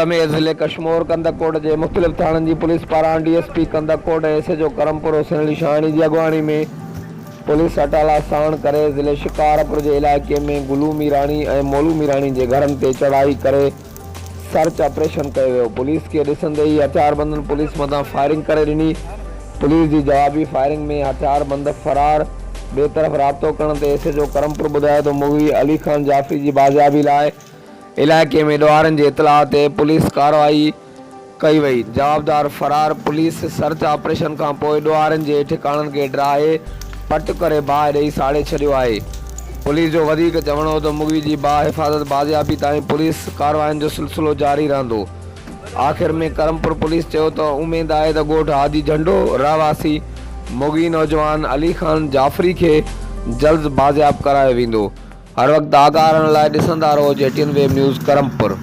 समेत ज़िले कशमोर कंदकोट के मुख़्तलिफ़ थाननि जी पुलिस पारां DSP कंदकोट ऐं SHO करमपुर हुसैन अली शाहानी की अगवानी में पुलिस अटाला साण करे ज़िले शिकारपुर के इलाके में गुलू मीरानी और मोलू मीरानी के घरनि ते चढ़ाई करे सर्च ऑपरेशन किया वियो। पुलिस के ॾिसंदे ही हथियारबंदनि पुलिस मथां फायरिंग करे ॾिनी। पुलिस की जवाबी फायरिंग में हथियारबंद फरार। बेतरफ़ राब्तो करण ते SHO करमपुर ॿुधाए तो मुगी अली खान जाफ़री की बाज़ियाबी लाइ इलाके में ॾोहारनि जी इतलाह ते पुलिस कार्रवाई कई वई। जवाबदार फरार। पुलिस सर्च ऑपरेशन खां पोइ ॾोहारनि जे ठिकाणनि खे ड्राहे पट करे बाहि ॾेई साड़े छॾियो आहे। पुलिस जो वधीक चवणो तो मुगी जी हिफ़ाज़त बाज़ियाबी ताईं पुलिस कार्रवाइनि जो सिलसिलो जारी रहंदो। आख़िर में करमपुर पुलिस चयो तो उम्मीद आहे त ॻोठ हाजी झंडो रहवासी मुगी नौजवान अली खान जाफ़री के जल्द बाज़ियाब करायो वेंदो। हर वक्त आगाह रहण लाइ ॾिसंदा रहो JTN वेब न्यूज़ करमपुर।